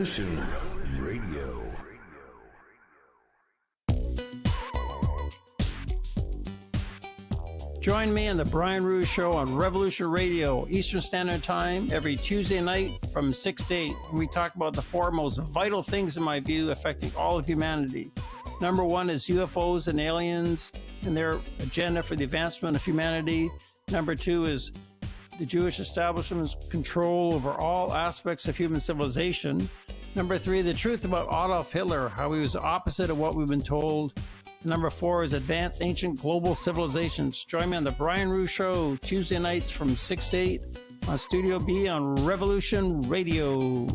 Revolution Radio. Join me on the Brian Rouge Show on Revolution Radio, Eastern Standard Time, every Tuesday night from 6 to 8. We talk about the four most vital things, in my view, affecting all of humanity. Number one is UFOs and aliens and their agenda for the advancement of humanity. Number two is the Jewish establishment's control over all aspects of human civilization. Number three, the truth about Adolf Hitler, how he was the opposite of what we've been told. Number four is advanced ancient global civilizations. Join me on the Brian Rouge Show, Tuesday nights from 6 to 8 on Studio B on Revolution Radio.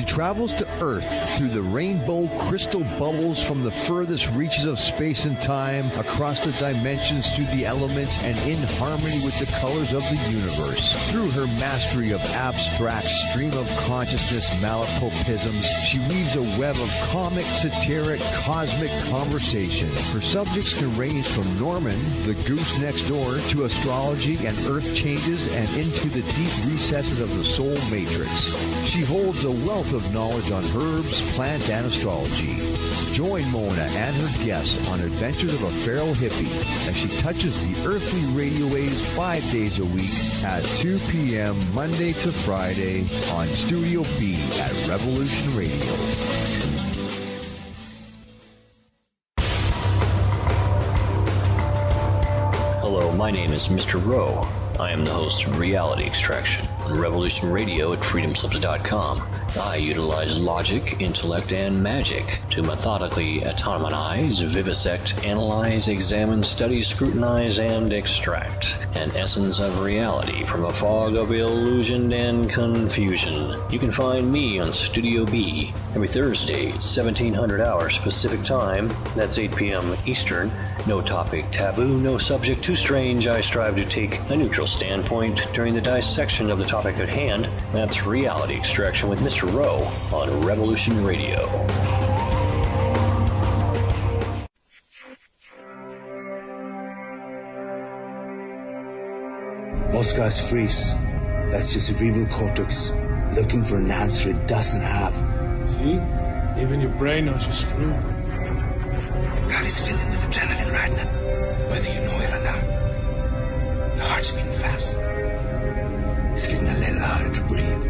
Travels to Earth through the rainbow crystal bubbles from the furthest reaches of space and time, across the dimensions through the elements, and in harmony with the colors of the universe. Through her mastery of abstract stream of consciousness malapropisms, she weaves a web of comic, satiric, cosmic conversation. Her subjects can range from Norman, the goose next door, to astrology and earth changes, and into the deep recesses of the soul matrix. She holds a wealth of knowledge on herbs, plants, and astrology. Join Mona and her guests on adventures of a feral hippie as she touches the earthly radio waves 5 days a week at 2 p.m. Monday to Friday on Studio B at Revolution Radio. Hello, my name is Mr. Rowe. I am the host of Reality Extraction on Revolution Radio at freedomslips.com. I utilize logic, intellect, and magic to methodically atomize, vivisect, analyze, examine, study, scrutinize, and extract an essence of reality from a fog of illusion and confusion. You can find me on Studio B every Thursday at 1700 hours Pacific Time. That's 8 p.m. Eastern. No topic taboo, no subject too strange. I strive to take a neutral standpoint during the dissection of the topic at hand. That's Reality Extraction with Mr. Rowe on Revolution Radio. Most guys freeze. That's your cerebral cortex looking for an answer it doesn't have. See? Even your brain knows you're screwed. The body's filling with adrenaline right now, whether you know it or not. Your heart's beating fast. It's getting a little harder to breathe.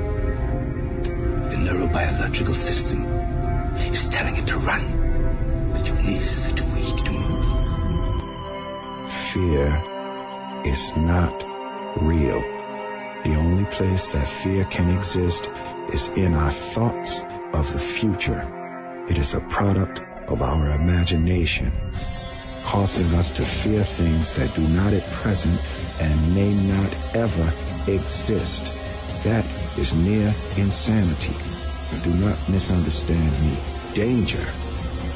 The neurobiological system is telling it to run, but your knees are too weak to move. Fear is not real. The only place that fear can exist is in our thoughts of the future. It is a product of our imagination, causing us to fear things that do not at present and may not ever exist. That is near insanity. Do not misunderstand me. Danger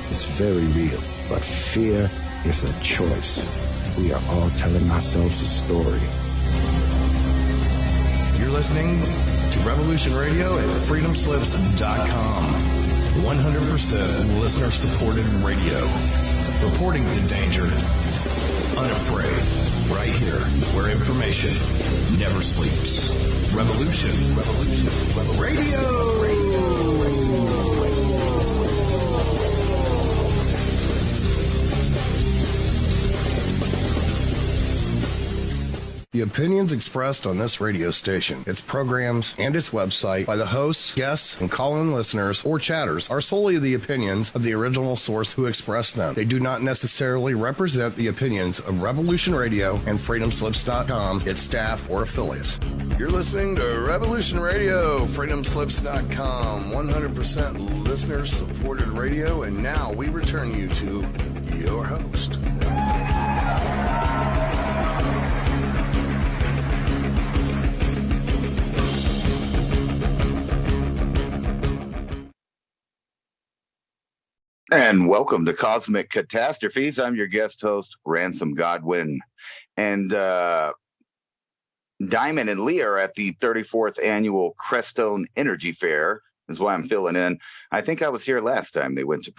is very real, but fear is a choice. We are all telling ourselves a story. You're listening to Revolution Radio at freedomslips.com. 100% listener-supported radio. Reporting to danger. Unafraid. Right here, where information never sleeps. Revolution Radio. The opinions expressed on this radio station, its programs, and its website by the hosts, guests, and call-in listeners or chatters are solely the opinions of the original source who expressed them. They do not necessarily represent the opinions of Revolution Radio and freedomslips.com, its staff, or affiliates. You're listening to Revolution Radio, freedomslips.com, 100% listener-supported radio, and now we return you to your host. And welcome to Cosmic Catastrophes. I'm your guest host, Ransom Godwin. And Diamond and Leah are at the 34th annual Crestone Energy Fair, is why I'm filling in. I think I was here last time they went to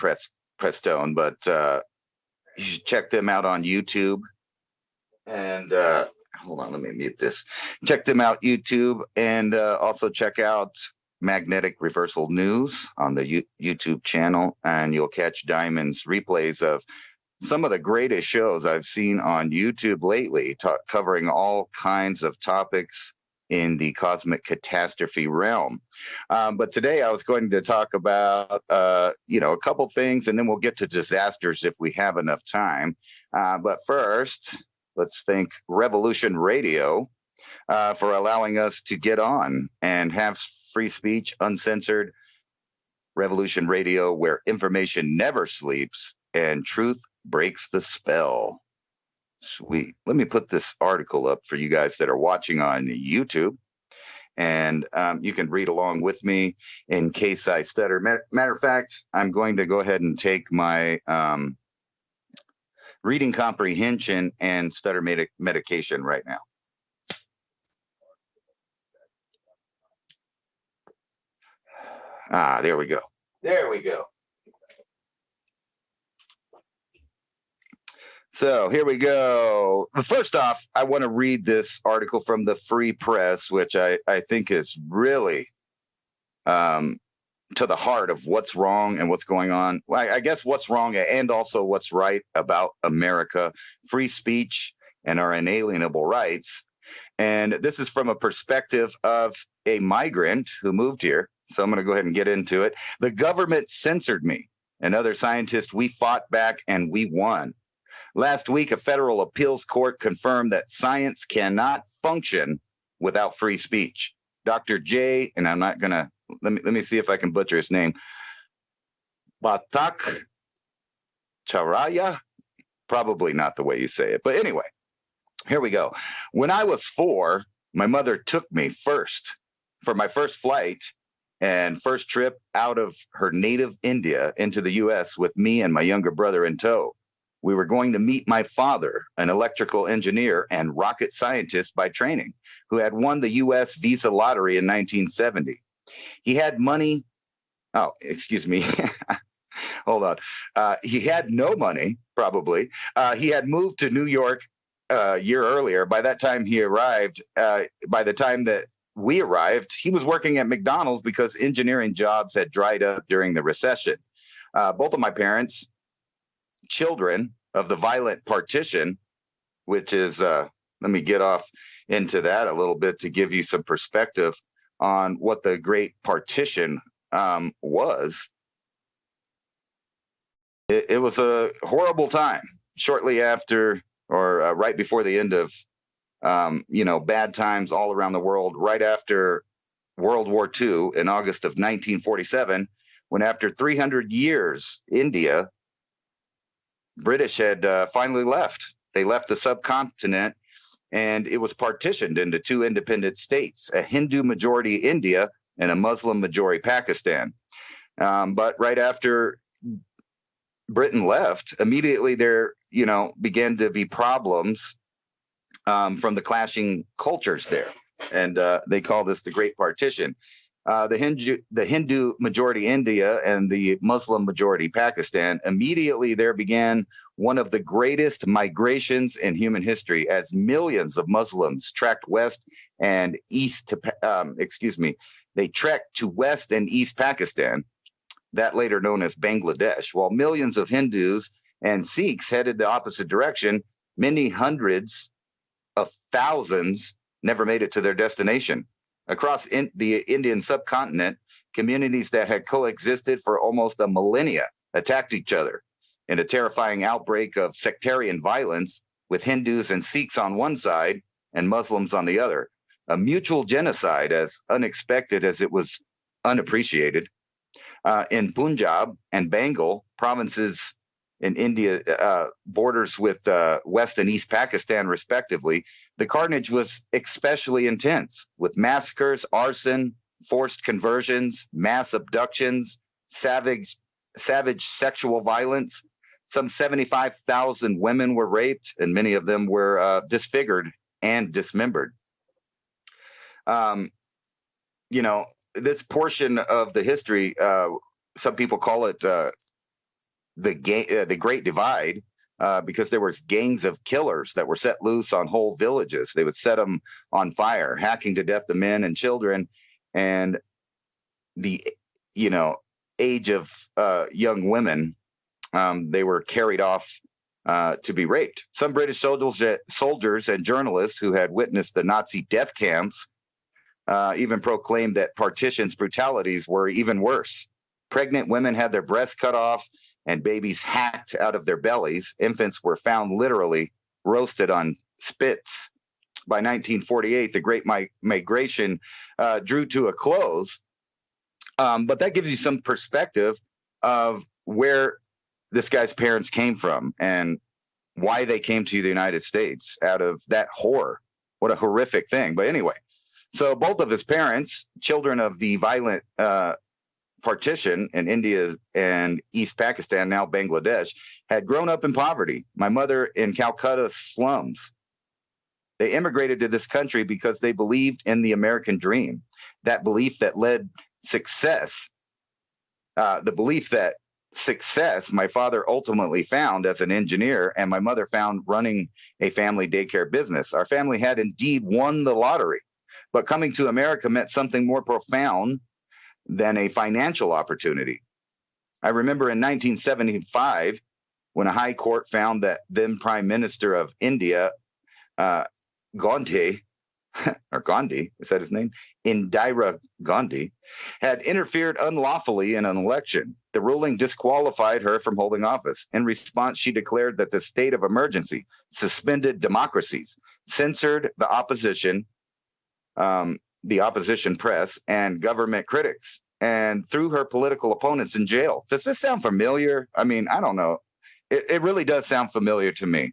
Crestone, but you should check them out on YouTube. And hold on, let me mute this. Check them out YouTube, and also check out Magnetic Reversal News on the YouTube channel, and you'll catch Diamond's replays of some of the greatest shows I've seen on YouTube lately, covering all kinds of topics in the cosmic catastrophe realm. But today I was going to talk about, a couple things, and then we'll get to disasters if we have enough time. But first, let's thank Revolution Radio for allowing us to get on and have free speech, uncensored Revolution Radio, where information never sleeps and truth breaks the spell. Sweet. Let me put this article up for you guys that are watching on YouTube, and you can read along with me in case I stutter. Matter of fact, I'm going to go ahead and take my reading comprehension and stutter medication right now. There we go. There we go. So here we go. First off, I want to read this article from the Free Press, which I think is really to the heart of what's wrong and what's going on. I guess what's wrong and also what's right about America, free speech, and our inalienable rights. And this is from a perspective of a migrant who moved here. So I'm going to go ahead and get into it. The government censored me and other scientists. We fought back and we won. Last week, a federal appeals court confirmed that science cannot function without free speech. Dr. J, and I'm not going to, let me see if I can butcher his name, Batak Charaya, probably not the way you say it. But anyway, here we go. When I was 4, my mother took me first for my first flight and first trip out of her native India into the U.S. with me and my younger brother in tow. We were going to meet my father, an electrical engineer and rocket scientist by training, who had won the U.S. visa lottery in 1970. He had money. Oh, excuse me. Hold on. He had no money, probably. He had moved to New York a year earlier. By that time he arrived, by the time that we arrived, he was working at McDonald's because engineering jobs had dried up during the recession. Both of my parents, children of the violent partition, which is, let me get off into that a little bit to give you some perspective on what the Great Partition was. It was a horrible time shortly after, or right before the end of, bad times all around the world, right after World War II in August of 1947, when after 300 years, British had finally left. They left the subcontinent, and it was partitioned into 2 independent states, a Hindu majority India and a Muslim majority Pakistan. But right after Britain left, immediately there, began to be problems from the clashing cultures there. And they call this the Great Partition. The Hindu majority India and the Muslim majority Pakistan, immediately there began one of the greatest migrations in human history, as millions of Muslims trekked west and east to, they trekked to West and East Pakistan, that later known as Bangladesh, while millions of Hindus and Sikhs headed the opposite direction. Many hundreds of thousands never made it to their destination. Across the Indian subcontinent, communities that had coexisted for almost a millennia attacked each other in a terrifying outbreak of sectarian violence, with Hindus and Sikhs on one side and Muslims on the other. A mutual genocide as unexpected as it was unappreciated. In Punjab and Bengal, provinces in India, borders with West and East Pakistan, respectively, the carnage was especially intense, with massacres, arson, forced conversions, mass abductions, savage sexual violence. Some 75,000 women were raped, and many of them were disfigured and dismembered. You know, this portion of the history, some people call it the Great Divide, because there was gangs of killers that were set loose on whole villages. They would set them on fire, hacking to death the men and children, and the age of young women. They were carried off to be raped. Some British soldiers and journalists who had witnessed the Nazi death camps even proclaimed that partition's brutalities were even worse. Pregnant women had their breasts cut off and babies hacked out of their bellies. Infants were found literally roasted on spits. By 1948, the Great Migration drew to a close. But that gives you some perspective of where this guy's parents came from and why they came to the United States out of that horror. What a horrific thing. But anyway, so both of his parents, children of the violent partition in India and East Pakistan, now Bangladesh, had grown up in poverty. My mother in Calcutta slums. They immigrated to this country because they believed in the American dream, that belief that led success, the belief that success my father ultimately found as an engineer and my mother found running a family daycare business. Our family had indeed won the lottery, but coming to America meant something more profound than a financial opportunity. I remember in 1975 when a high court found that then Prime Minister of India, Gandhi, is that his name? Indira Gandhi, had interfered unlawfully in an election. The ruling disqualified her from holding office. In response, she declared that the state of emergency suspended democracies, censored the opposition press, and government critics, and threw her political opponents in jail. Does this sound familiar? I mean, I don't know. It really does sound familiar to me,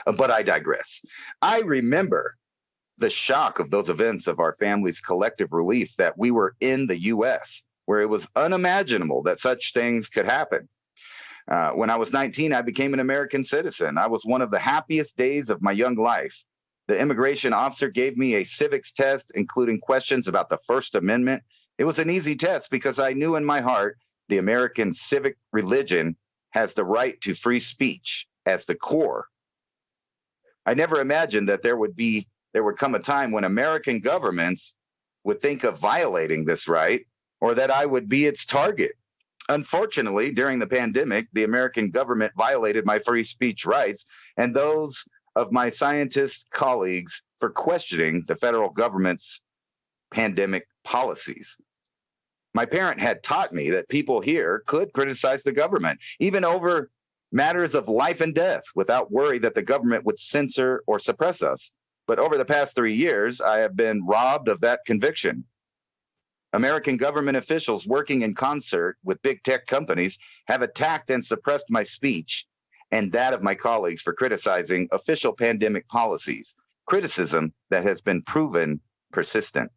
but I digress. I remember the shock of those events of our family's collective relief that we were in the U.S., where it was unimaginable that such things could happen. When I was 19, I became an American citizen. I was one of the happiest days of my young life. The immigration officer gave me a civics test, including questions about the First Amendment. It was an easy test because I knew in my heart the American civic religion has the right to free speech as the core. I never imagined that there would come a time when American governments would think of violating this right, or that I would be its target. Unfortunately, during the pandemic, the American government violated my free speech rights and those of my scientist colleagues for questioning the federal government's pandemic policies. My parent had taught me that people here could criticize the government, even over matters of life and death, without worry that the government would censor or suppress us. But over the past 3 years, I have been robbed of that conviction. American government officials working in concert with big tech companies have attacked and suppressed my speech and that of my colleagues for criticizing official pandemic policies, criticism that has been proven persistent.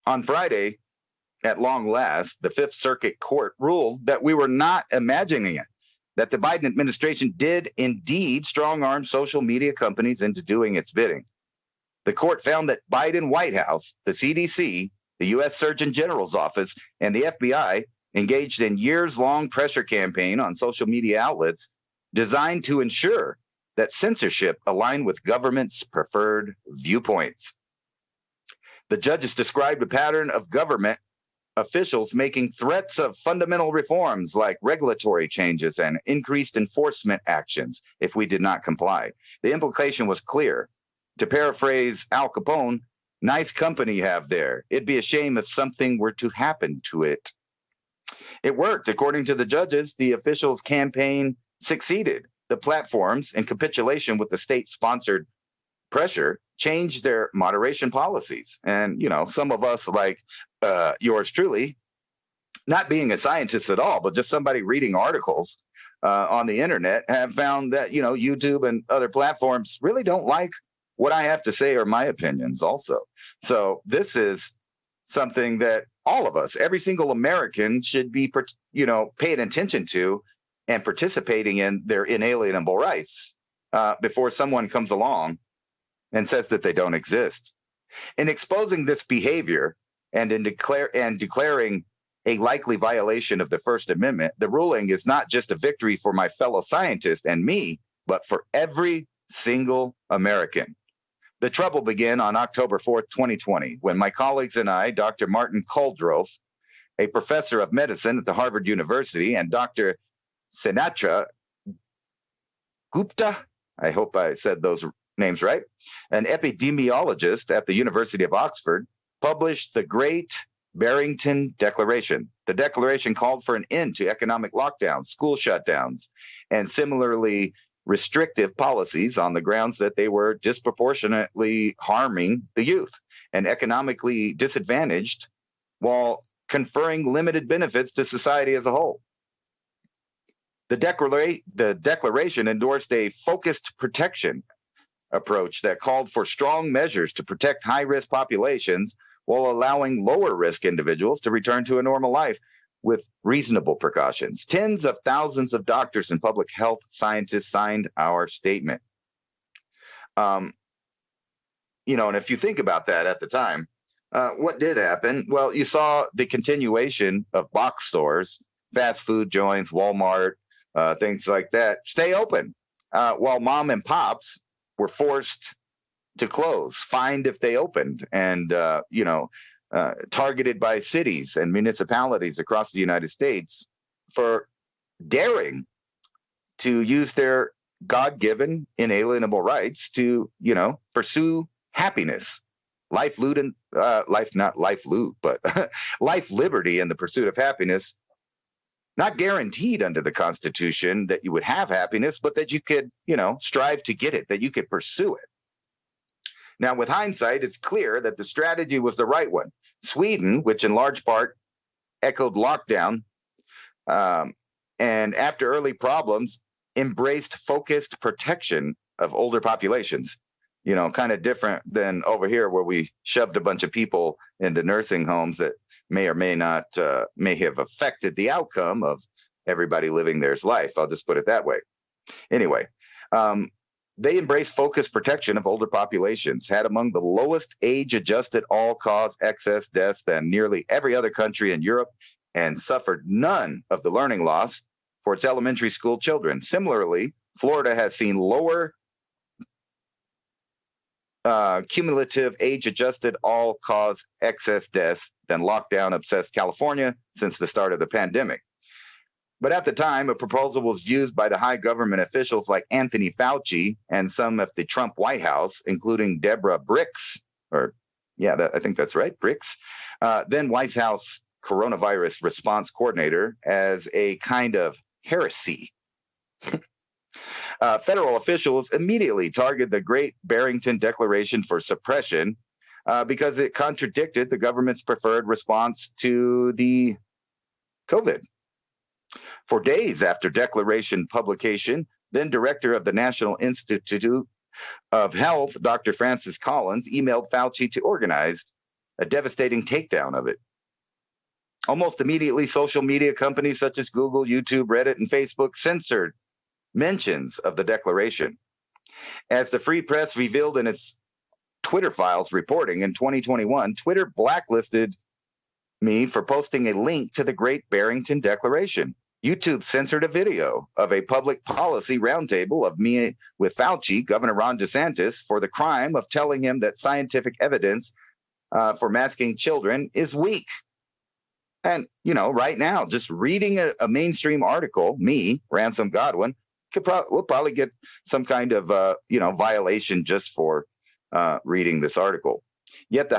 On Friday, at long last, the Fifth Circuit Court ruled that we were not imagining it, that the Biden administration did indeed strong-arm social media companies into doing its bidding. The court found that Biden White House, the CDC, the U.S. Surgeon General's office, and the FBI engaged in years-long pressure campaign on social media outlets designed to ensure that censorship aligned with government's preferred viewpoints. The judges described a pattern of government officials making threats of fundamental reforms like regulatory changes and increased enforcement actions if we did not comply. The implication was clear. To paraphrase Al Capone, nice company you have there. It'd be a shame if something were to happen to it. It worked. According to the judges, the officials' campaign succeeded. The platforms, in capitulation with the state-sponsored pressure, changed their moderation policies. And, some of us, like yours truly, not being a scientist at all, but just somebody reading articles on the internet, have found that, YouTube and other platforms really don't like what I have to say or my opinions also. So this is something that all of us, every single American, should be, paying attention to and participating in their inalienable rights before someone comes along and says that they don't exist. In exposing this behavior and in declaring a likely violation of the First Amendment, the ruling is not just a victory for my fellow scientists and me, but for every single American. The trouble began on October 4th, 2020, when my colleagues and I, Dr. Martin Kuldroff, a professor of medicine at the Harvard University, and Dr. Sinatra Gupta, I hope I said those names right, an epidemiologist at the University of Oxford, published the Great Barrington Declaration. The declaration called for an end to economic lockdowns, school shutdowns, and similarly restrictive policies on the grounds that they were disproportionately harming the youth and economically disadvantaged while conferring limited benefits to society as a whole. The declaration endorsed a focused protection approach that called for strong measures to protect high-risk populations while allowing lower-risk individuals to return to a normal life with reasonable precautions. Tens of thousands of doctors and public health scientists signed our statement. And if you think about that at the time, what did happen? Well, you saw the continuation of box stores, fast food joints, Walmart, things like that, stay open, while mom and pops were forced to close, fined if they opened, and targeted by cities and municipalities across the United States for daring to use their God-given inalienable rights to, pursue happiness, life liberty in the pursuit of happiness. Not guaranteed under the Constitution that you would have happiness, but that you could, strive to get it, that you could pursue it. Now, with hindsight, it's clear that the strategy was the right one. Sweden, which in large part echoed lockdown, and after early problems, embraced focused protection of older populations. Kind of different than over here where we shoved a bunch of people into nursing homes that may or may not may have affected the outcome of everybody living their life. I'll just put it that way. Anyway, they embraced focused protection of older populations, had among the lowest age-adjusted all-cause excess deaths than nearly every other country in Europe, and suffered none of the learning loss for its elementary school children. Similarly, Florida has seen lower cumulative age-adjusted all-cause excess deaths than lockdown-obsessed California since the start of the pandemic. But at the time, a proposal was viewed by the high government officials like Anthony Fauci and some of the Trump White House, including Deborah Birx, I think that's right, Birx, then White House coronavirus response coordinator, as a kind of heresy. Federal officials immediately targeted the Great Barrington Declaration for suppression because it contradicted the government's preferred response to the COVID. For days after declaration publication, then director of the National Institute of Health, Dr. Francis Collins, emailed Fauci to organize a devastating takedown of it. Almost immediately, social media companies such as Google, YouTube, Reddit, and Facebook censored mentions of the declaration. As the Free Press revealed in its Twitter files reporting in 2021, Twitter blacklisted me for posting a link to the Great Barrington Declaration. YouTube censored a video of a public policy roundtable of me with Fauci, Governor Ron DeSantis, for the crime of telling him that scientific evidence for masking children is weak. And, right now, just reading a mainstream article, me, Ransom Godwin, we'll probably get some kind of, violation just for reading this article. Yet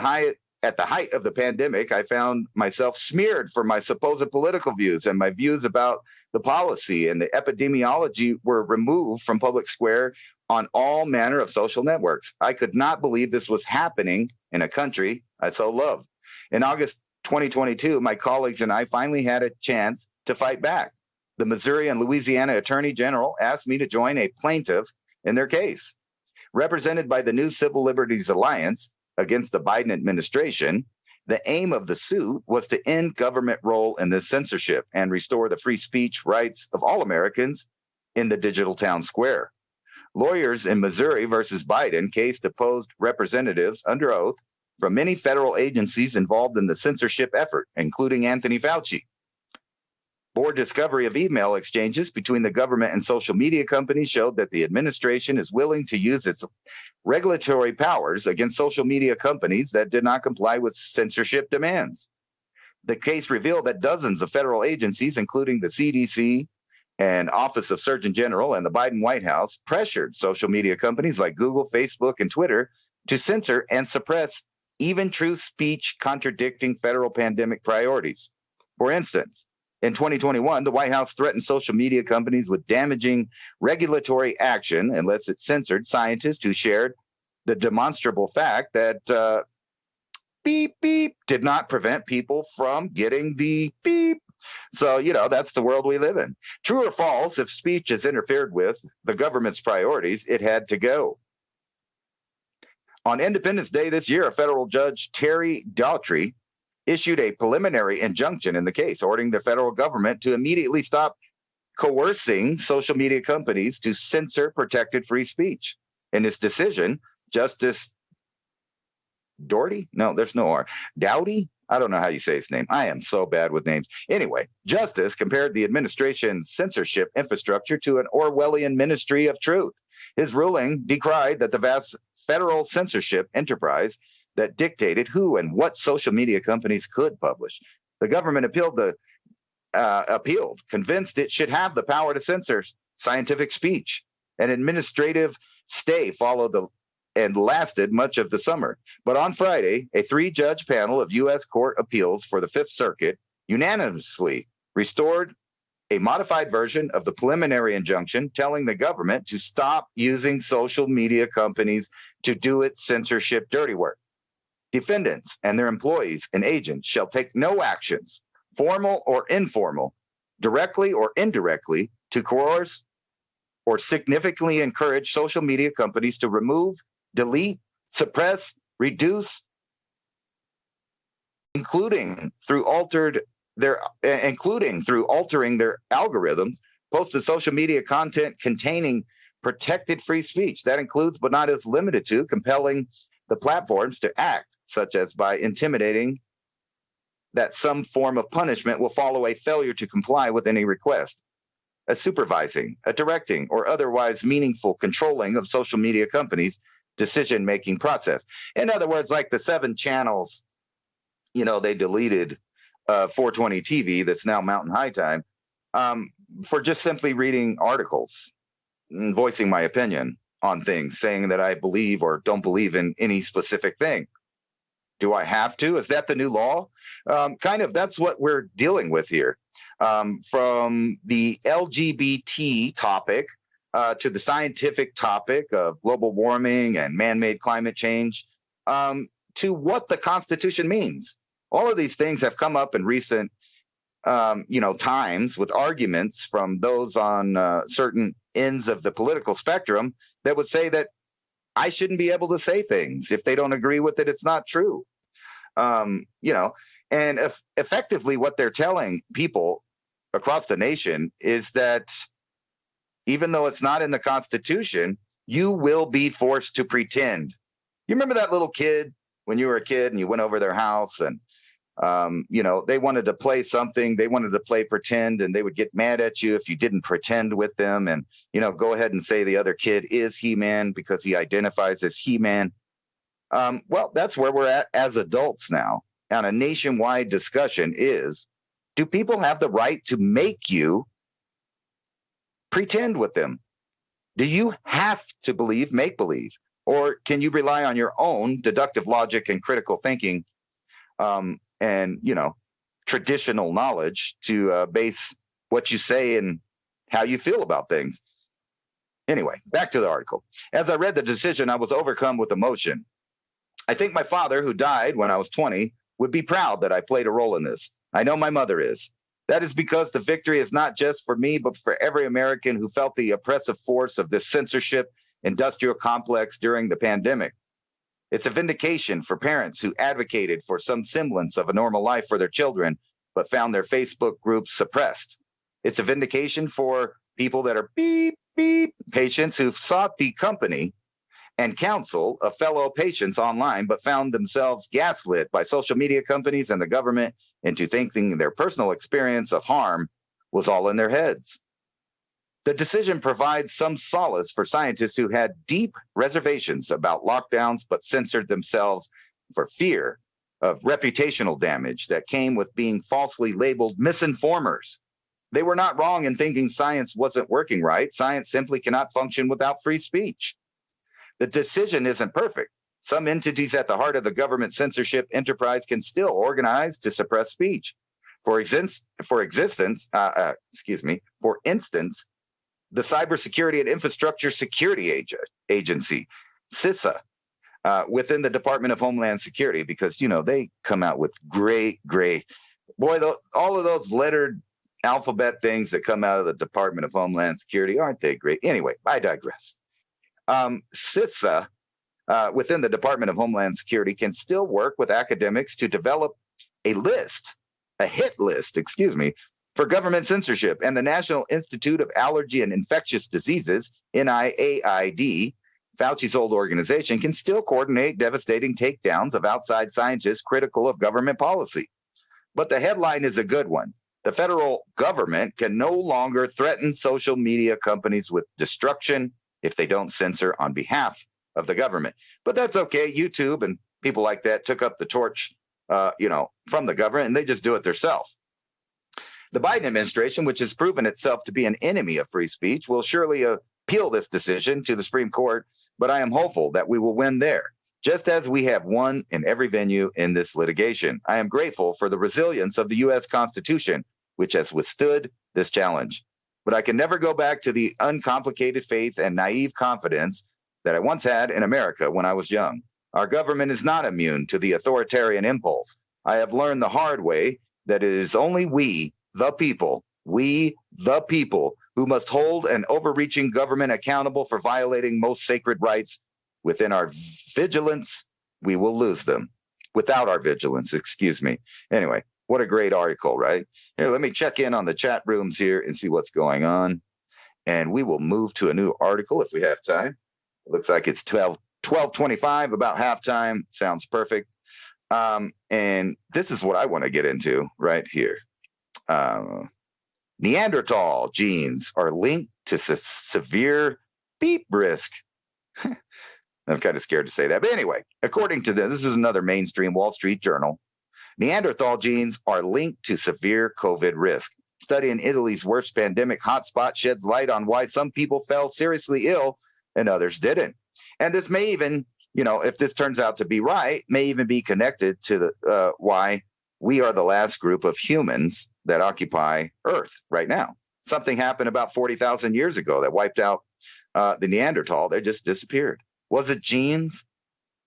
at the height of the pandemic, I found myself smeared for my supposed political views, and my views about the policy and the epidemiology were removed from public square on all manner of social networks. I could not believe this was happening in a country I so love. In August 2022, my colleagues and I finally had a chance to fight back. The Missouri and Louisiana Attorney General asked me to join a plaintiff in their case. Represented by the New Civil Liberties Alliance against the Biden administration, the aim of the suit was to end government role in this censorship and restore the free speech rights of all Americans in the digital town square. Lawyers in Missouri versus Biden case deposed representatives under oath from many federal agencies involved in the censorship effort, including Anthony Fauci. Board discovery of email exchanges between the government and social media companies showed that the administration is willing to use its regulatory powers against social media companies that did not comply with censorship demands. The case revealed that dozens of federal agencies, including the CDC and Office of Surgeon General and the Biden White House, pressured social media companies like Google, Facebook, and Twitter to censor and suppress even true speech contradicting federal pandemic priorities. For instance, in 2021, the White House threatened social media companies with damaging regulatory action unless it censored scientists who shared the demonstrable fact that beep, beep did not prevent people from getting the beep. So, that's the world we live in. True or false, if speech is interfered with the government's priorities, it had to go. On Independence Day this year, a federal judge, Terry Daughtry, issued a preliminary injunction in the case, ordering the federal government to immediately stop coercing social media companies to censor protected free speech. In his decision, Justice Doughty? No, there's no R. Doughty? I don't know how you say his name. I am so bad with names. Anyway, Justice compared the administration's censorship infrastructure to an Orwellian ministry of truth. His ruling decried that the vast federal censorship enterprise that dictated who and what social media companies could publish. The government appealed, convinced it should have the power to censor scientific speech. An administrative stay followed and lasted much of the summer. But on Friday, a 3-judge panel of U.S. Court Appeals for the Fifth Circuit unanimously restored a modified version of the preliminary injunction telling the government to stop using social media companies to do its censorship dirty work. Defendants and their employees and agents shall take no actions, formal or informal, directly or indirectly, to coerce or significantly encourage social media companies to remove, delete, suppress, reduce, including through altering their algorithms, posted social media content containing protected free speech. That includes, but not is limited to, compelling the platforms to act, such as by intimidating that some form of punishment will follow a failure to comply with any request, a supervising, a directing, or otherwise meaningful controlling of social media companies' decision-making process. In other words, like the 7 channels, they deleted 420 TV, that's now Mountain High Time, for just simply reading articles and voicing my opinion on things, saying that I believe or don't believe in any specific thing. Do I have to? Is that the new law? That's what we're dealing with here. From the LGBT topic to the scientific topic of global warming and man-made climate change, to what the Constitution means. All of these things have come up in recent times with arguments from those on certain ends of the political spectrum that would say that I shouldn't be able to say things. If they don't agree with it, it's not true. And effectively what they're telling people across the nation is that even though it's not in the Constitution, you will be forced to pretend. You remember that little kid when you were a kid and you went over their house and they wanted to play something, they wanted to play pretend, and they would get mad at you if you didn't pretend with them and, go ahead and say the other kid is He-Man because he identifies as He-Man. Well, that's where we're at as adults now. And a nationwide discussion is, do people have the right to make you pretend with them? Do you have to believe make-believe? Or can you rely on your own deductive logic and critical thinking and traditional knowledge to base what you say and how you feel about things? Anyway, back to the article. As I read the decision, I was overcome with emotion. I think my father, who died when I was 20, would be proud that I played a role in this. I know my mother is. That is because the victory is not just for me, but for every American who felt the oppressive force of this censorship industrial complex during the pandemic. It's a vindication for parents who advocated for some semblance of a normal life for their children, but found their Facebook groups suppressed. It's a vindication for people that are beep, beep patients who sought the company and counsel of fellow patients online, but found themselves gaslit by social media companies and the government into thinking their personal experience of harm was all in their heads. The decision provides some solace for scientists who had deep reservations about lockdowns, but censored themselves for fear of reputational damage that came with being falsely labeled misinformers. They were not wrong in thinking science wasn't working right. Science simply cannot function without free speech. The decision isn't perfect. Some entities at the heart of the government censorship enterprise can still organize to suppress speech. For instance, the Cybersecurity and Infrastructure Security Agency, CISA, within the Department of Homeland Security, because, they come out with great, all of those lettered alphabet things that come out of the Department of Homeland Security, aren't they great? Anyway, I digress. CISA, within the Department of Homeland Security, can still work with academics to develop a hit list, for government censorship. And the National Institute of Allergy and Infectious Diseases, NIAID, Fauci's old organization, can still coordinate devastating takedowns of outside scientists critical of government policy. But the headline is a good one. The federal government can no longer threaten social media companies with destruction if they don't censor on behalf of the government. But that's okay. YouTube and people like that took up the torch, from the government, and they just do it themselves. The Biden administration, which has proven itself to be an enemy of free speech, will surely appeal this decision to the Supreme Court, but I am hopeful that we will win there, just as we have won in every venue in this litigation. I am grateful for the resilience of the U.S. Constitution, which has withstood this challenge. But I can never go back to the uncomplicated faith and naive confidence that I once had in America when I was young. Our government is not immune to the authoritarian impulse. I have learned the hard way that it is only we, the people, who must hold an overreaching government accountable for violating most sacred rights. Within our vigilance, we will lose them. Without our vigilance, Anyway, what a great article, right? Here, let me check in on the chat rooms here and see what's going on. And we will move to a new article if we have time. It looks like it's 12:25, about halftime. Sounds perfect. And this is what I want to get into right here. Neanderthal genes are linked to severe beep risk. I'm kind of scared to say that. But anyway, according to this is another mainstream Wall Street Journal. Neanderthal genes are linked to severe COVID risk. Study in Italy's worst pandemic hotspot sheds light on why some people fell seriously ill and others didn't. And this may even, if this turns out to be right, may even be connected to the why we are the last group of humans that occupy Earth right now. Something happened about 40,000 years ago that wiped out the Neanderthal. They just disappeared. Was it genes?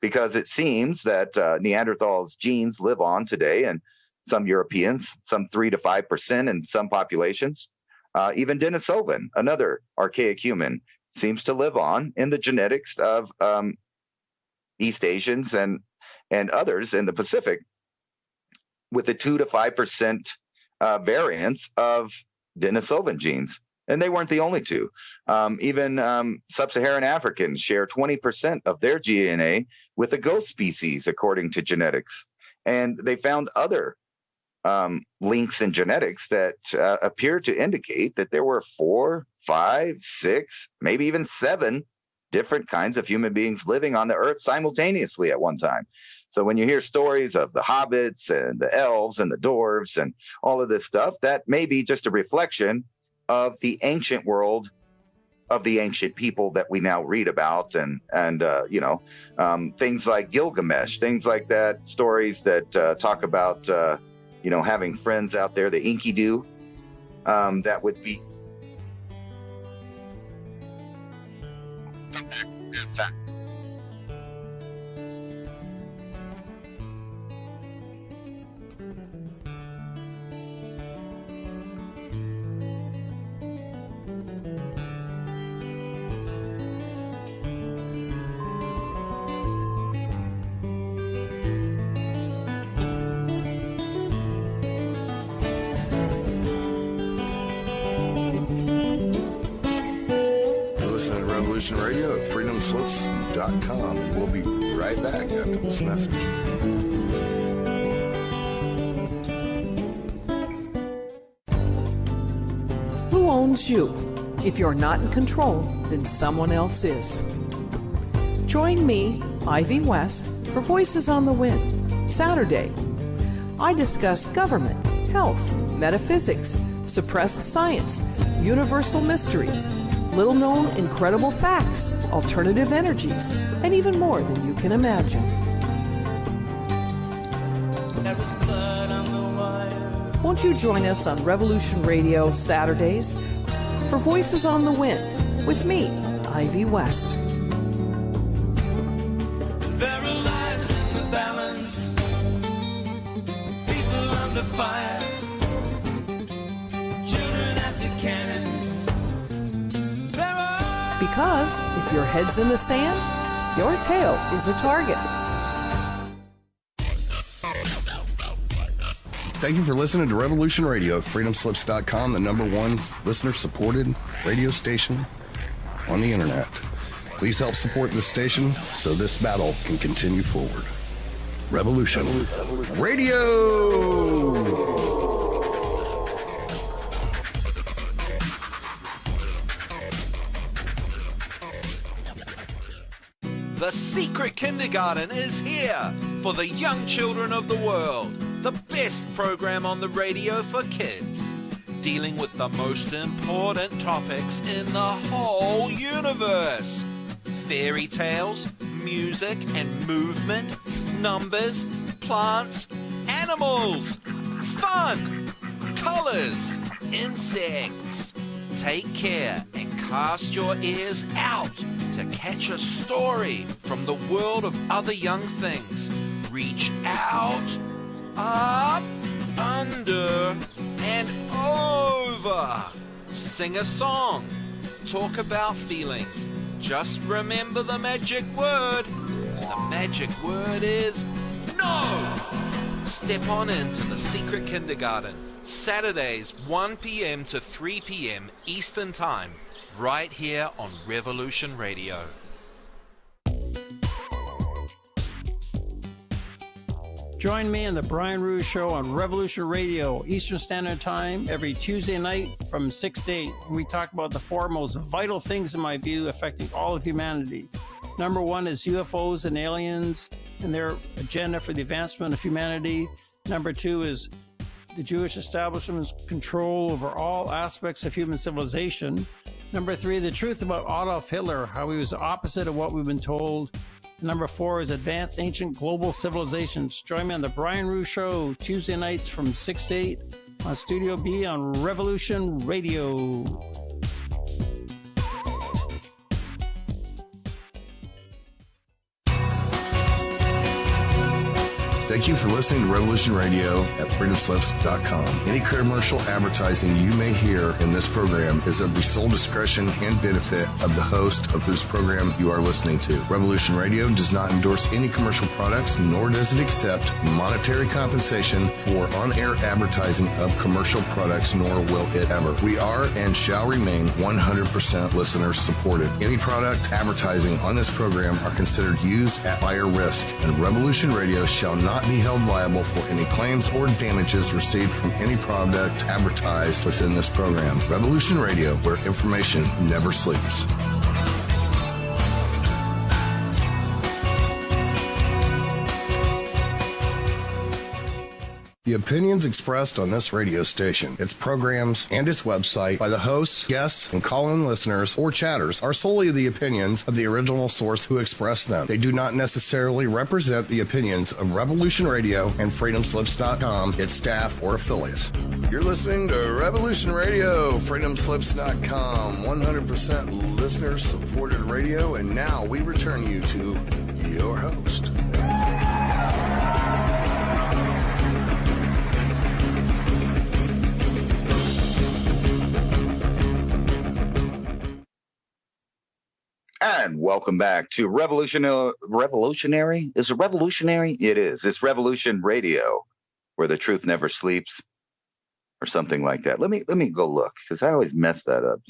Because it seems that Neanderthals' genes live on today in some Europeans, some 3 to 5% in some populations. Even Denisovan, another archaic human, seems to live on in the genetics of East Asians and others in the Pacific, with the 2 to 5% variants of Denisovan genes. And they weren't the only two. Even sub-Saharan Africans share 20% of their DNA with the ghost species, according to genetics. And they found other links in genetics that appear to indicate that there were 4, 5, 6, maybe even 7 different kinds of human beings living on the earth simultaneously at one time. So when you hear stories of the hobbits and the elves and the dwarves and all of this stuff, that may be just a reflection of the ancient world, of the ancient people that we now read about, and things like Gilgamesh, things like that, stories that talk about having friends out there, the Enkidu, that would be. Come back from halftime. Revolution Radio at freedomslips.com. We'll be right back after this message. Who owns you? If you're not in control, then someone else is. Join me, Ivy West, for Voices on the Wind, Saturday. I discuss government, health, metaphysics, suppressed science, universal mysteries, little-known incredible facts, alternative energies, and even more than you can imagine. Won't you join us on Revolution Radio Saturdays for Voices on the Wind with me, Ivy West. There are lives in the balance, people under fire, children at the cannons. Because if your head's in the sand, your tail is a target. Thank you for listening to Revolution Radio at freedomslips.com, the #1 listener-supported radio station on the internet. Please help support this station so this battle can continue forward. Revolution Radio! The Secret Kindergarten is here for the young children of the world. The best program on the radio for kids, dealing with the most important topics in the whole universe. Fairy tales, music and movement, numbers, plants, animals, fun, colors, insects. Take care and cast your ears out to catch a story from the world of other young things. Reach out, up, under, and over. Sing a song. Talk about feelings. Just remember the magic word. The magic word is no. Step on into the Secret Kindergarten. Saturdays, 1 p.m. to 3 p.m. Eastern Time. Right here on Revolution Radio. Join me on the Brian Rouge Show on Revolution Radio, Eastern Standard Time, every Tuesday night from 6 to 8. We talk about the four most vital things, in my view, affecting all of humanity. Number one is UFOs and aliens and their agenda for the advancement of humanity. Number two is the Jewish establishment's control over all aspects of human civilization. Number three, the truth about Adolf Hitler, how he was the opposite of what we've been told. Number four is advanced ancient global civilizations. Join me on the Brian Rouge Show, Tuesday nights from 6 to 8 on Studio B on Revolution Radio. Thank you for listening to Revolution Radio at freedomslips.com. Any commercial advertising you may hear in this program is of the sole discretion and benefit of the host of whose program you are listening to. Revolution Radio does not endorse any commercial products, nor does it accept monetary compensation for on-air advertising of commercial products, nor will it ever. We are and shall remain 100% listener supported. Any product advertising on this program are considered used at buyer risk, and Revolution Radio shall not be held liable for any claims or damages received from any product advertised within this program. Revolution Radio, where information never sleeps. The opinions expressed on this radio station, its programs, and its website by the hosts, guests, and call-in listeners or chatters are solely the opinions of the original source who expressed them. They do not necessarily represent the opinions of Revolution Radio and freedomslips.com, its staff, or affiliates. You're listening to Revolution Radio, freedomslips.com, 100% listener-supported radio, and now we return you to your host. And welcome back to Revolutionary? Is it revolutionary? It is. It's Revolution Radio, where the truth never sleeps. or something like that. Let me go look, because I always mess that up.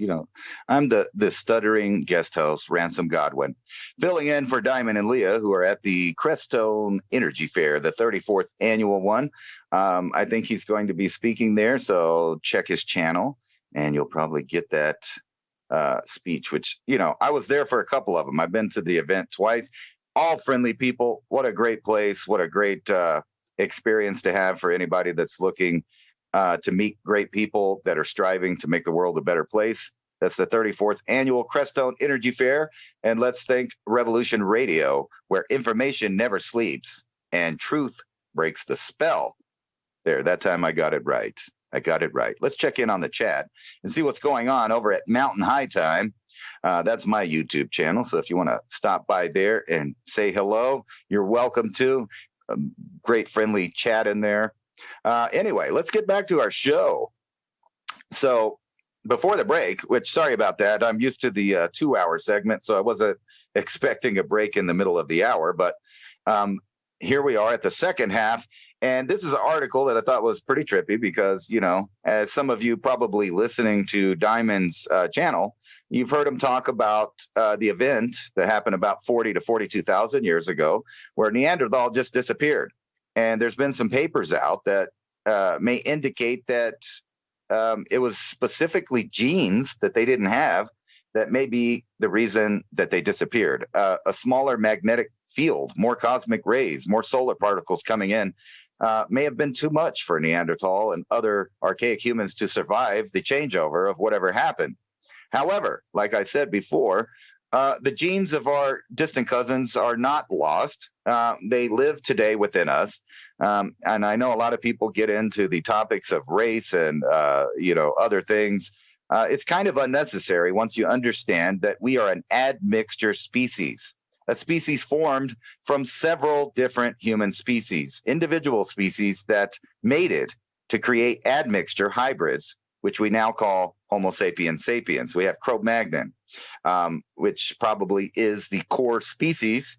I'm the stuttering guest host, Ransom Godwin, filling in for Diamond and Leah, who are at the Crestone Energy Fair, the 34th annual one. I think he's going to be speaking there, so check his channel, and you'll probably get that speech, which, I was there for a couple of them. I've been to the event twice. All friendly people. What a great place. What a great experience to have for anybody that's looking to meet great people that are striving to make the world a better place. That's the 34th annual Crestone Energy Fair. And let's thank Revolution Radio, where information never sleeps and truth breaks the spell. There, that time I got it right. Let's check in on the chat and see what's going on over at Mountain High Time. That's my YouTube channel. So if you want to stop by there and say hello, you're welcome to. Great friendly chat in there. Anyway, let's get back to our show. So before the break, which, sorry about that, I'm used to the 2-hour segment, so I wasn't expecting a break in the middle of the hour, but here we are at the second half, and this is an article that I thought was pretty trippy because, as some of you probably listening to Diamond's channel, you've heard him talk about the event that happened about 40 to 42,000 years ago, where Neanderthal just disappeared. And there's been some papers out that may indicate that it was specifically genes that they didn't have that may be the reason that they disappeared. A smaller magnetic field, more cosmic rays, more solar particles coming in may have been too much for Neanderthal and other archaic humans to survive the changeover of whatever happened. However, like I said before, the genes of our distant cousins are not lost. They live today within us. And I know a lot of people get into the topics of race and, other things. It's kind of unnecessary once you understand that we are an admixture species, a species formed from several different human species, individual species that mated to create admixture hybrids, which we now call Homo sapiens sapiens. We have Cro-Magnon, which probably is the core species,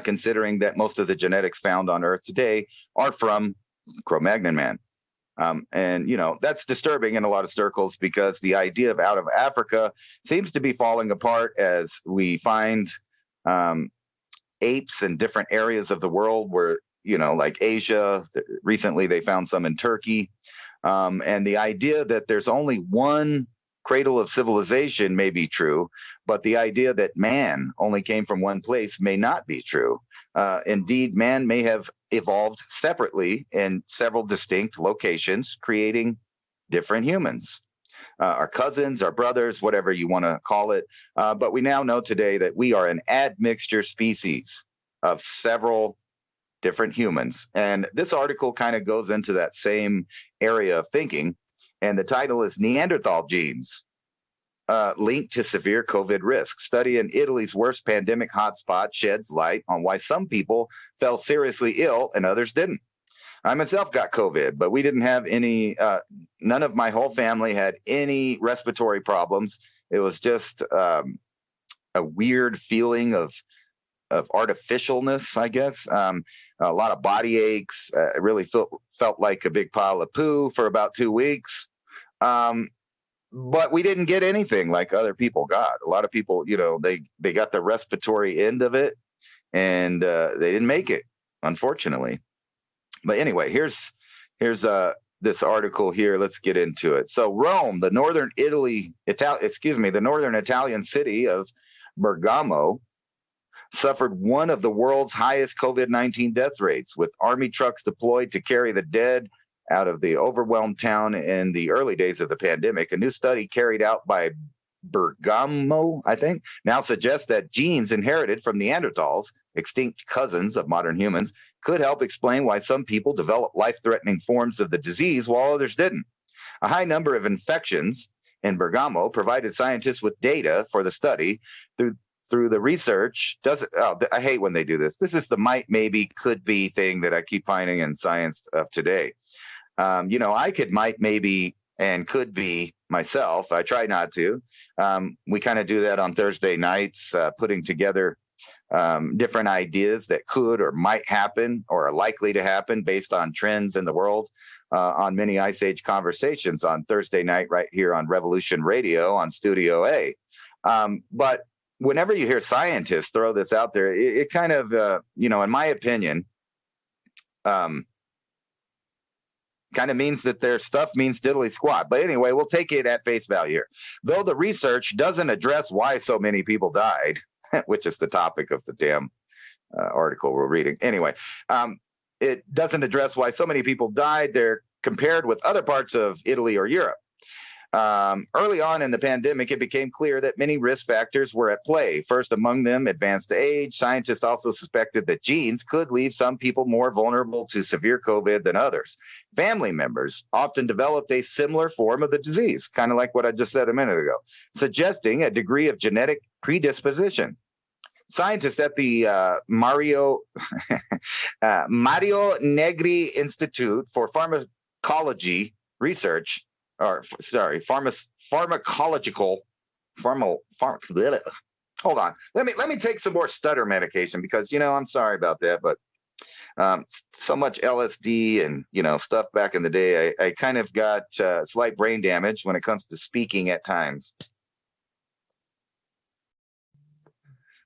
considering that most of the genetics found on Earth today are from Cro-Magnon man. And that's disturbing in a lot of circles because the idea of out of Africa seems to be falling apart as we find apes in different areas of the world where, like Asia. Recently, they found some in Turkey. And the idea that there's only one cradle of civilization may be true, but the idea that man only came from one place may not be true. Indeed, man may have evolved separately in several distinct locations, creating different humans, our cousins, our brothers, whatever you want to call it. But we now know today that we are an admixture species of several different humans. And this article kind of goes into that same area of thinking. And the title is Neanderthal Genes Linked to Severe COVID Risk. Study in Italy's worst pandemic hotspot sheds light on why some people fell seriously ill and others didn't. I myself got COVID, but we didn't have any, none of my whole family had any respiratory problems. It was just a weird feeling of artificialness, I guess. A lot of body aches. It really felt like a big pile of poo for about 2 weeks. But we didn't get anything like other people got. A lot of people, they got the respiratory end of it, and they didn't make it, unfortunately. But anyway, here's this article here. Let's get into it. So Rome, the northern the northern Italian city of Bergamo, suffered one of the world's highest COVID-19 death rates, with army trucks deployed to carry the dead out of the overwhelmed town in the early days of the pandemic. A new study carried out by Bergamo, I think, now suggests that genes inherited from Neanderthals, extinct cousins of modern humans, could help explain why some people develop life-threatening forms of the disease while others didn't. A high number of infections in Bergamo provided scientists with data for the study. Through the research, I hate when they do this. This is the might, maybe, could be thing that I keep finding in science of today. I could might, maybe, and could be myself. I try not to. We kind of do that on Thursday nights, putting together different ideas that could or might happen or are likely to happen based on trends in the world on many Ice Age Conversations on Thursday night right here on Revolution Radio on Studio A. But whenever you hear scientists throw this out there, it kind of, in my opinion, kind of means that their stuff means diddly squat. But anyway, we'll take it at face value here. Though the research doesn't address why so many people died, which is the topic of the damn article we're reading. Anyway, it doesn't address why so many people died. They're compared with other parts of Italy or Europe. Early on in the pandemic, it became clear that many risk factors were at play. First among them, advanced age. Scientists also suspected that genes could leave some people more vulnerable to severe COVID than others. Family members often developed a similar form of the disease, kind of like what I just said a minute ago, suggesting a degree of genetic predisposition. Scientists at the Mario Negri Institute for Pharmacology Research, pharmacological. Hold on. Let me take some more stutter medication because I'm sorry about that, but so much LSD and stuff back in the day, I kind of got slight brain damage when it comes to speaking at times.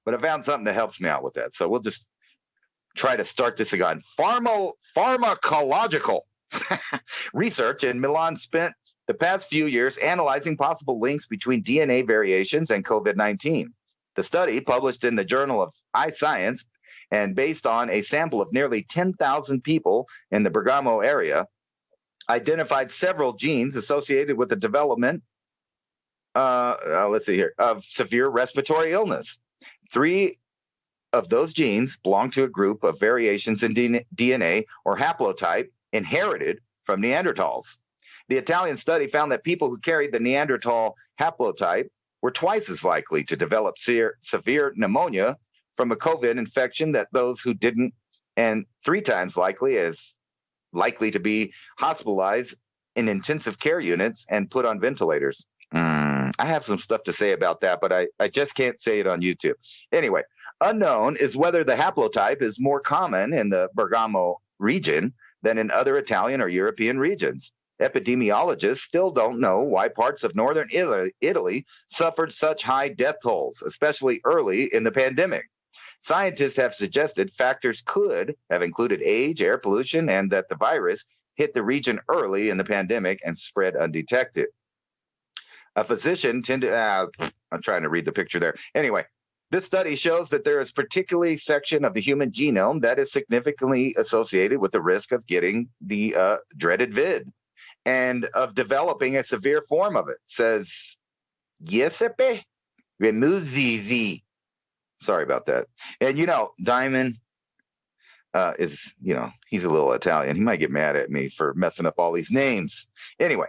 But I found something that helps me out with that, so we'll just try to start this again. Pharmacological research in Milan spent the past few years analyzing possible links between DNA variations and COVID-19. The study, published in the Journal of iScience and based on a sample of nearly 10,000 people in the Bergamo area, identified several genes associated with the development of severe respiratory illness. 3 of those genes belong to a group of variations in DNA or haplotype inherited from Neanderthals. The Italian study found that people who carried the Neanderthal haplotype were twice as likely to develop severe pneumonia from a COVID infection than those who didn't, and 3 times likely to be hospitalized in intensive care units and put on ventilators. I have some stuff to say about that, but I just can't say it on YouTube. Anyway, unknown is whether the haplotype is more common in the Bergamo region than in other Italian or European regions. Epidemiologists still don't know why parts of northern Italy suffered such high death tolls, especially early in the pandemic. Scientists have suggested factors could have included age, air pollution, and that the virus hit the region early in the pandemic and spread undetected. A physician I'm trying to read the picture there. Anyway, this study shows that there is particularly a section of the human genome that is significantly associated with the risk of getting the dreaded vid and of developing a severe form of it, says Giuseppe Remuzzi. Sorry about that. And, Diamond is, he's a little Italian. He might get mad at me for messing up all these names. Anyway,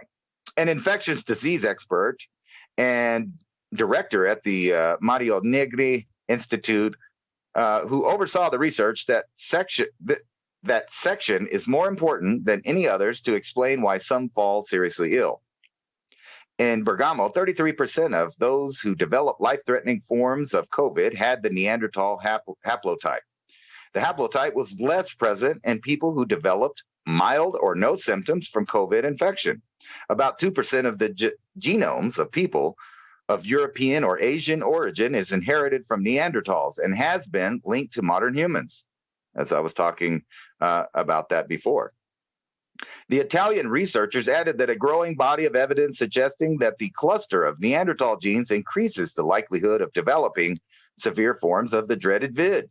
an infectious disease expert and director at the Mario Negri Institute, who oversaw the research, that section is more important than any others to explain why some fall seriously ill. In Bergamo, 33% of those who developed life-threatening forms of COVID had the Neanderthal haplotype. The haplotype was less present in people who developed mild or no symptoms from COVID infection. About 2% of the genomes of people of European or Asian origin is inherited from Neanderthals and has been linked to modern humans, as I was talking about that before. The Italian researchers added that a growing body of evidence suggesting that the cluster of Neanderthal genes increases the likelihood of developing severe forms of the dreaded vid.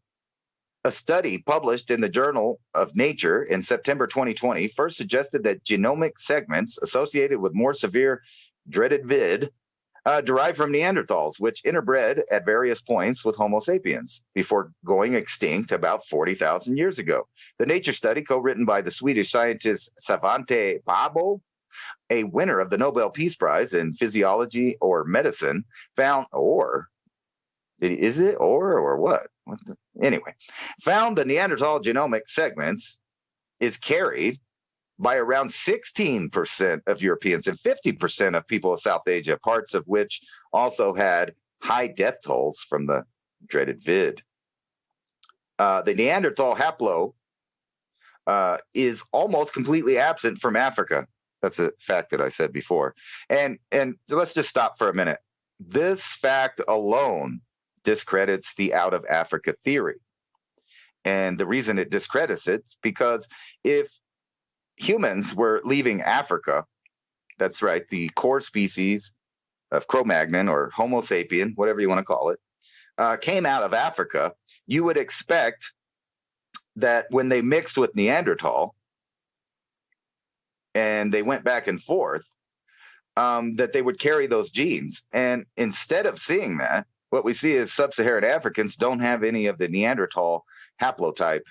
A study published in the Journal of Nature in September 2020 first suggested that genomic segments associated with more severe dreaded vid derived from Neanderthals, which interbred at various points with Homo sapiens before going extinct about 40,000 years ago. The Nature study, co-written by the Swedish scientist Svante Pääbo, a winner of the Nobel Peace Prize in Physiology or Medicine, found the Neanderthal genomic segments is carried by around 16% of Europeans and 50% of people of South Asia, parts of which also had high death tolls from the dreaded vid. the Neanderthal haplo is almost completely absent from Africa. That's a fact that I said before. And let's just stop for a minute. This fact alone discredits the out of Africa theory. And the reason it discredits it because if humans were leaving Africa, that's right, the core species of Cro-Magnon or Homo sapien, whatever you want to call it, came out of Africa, you would expect that when they mixed with Neanderthal and they went back and forth, that they would carry those genes. And instead of seeing that, what we see is sub-Saharan Africans don't have any of the Neanderthal haplotype.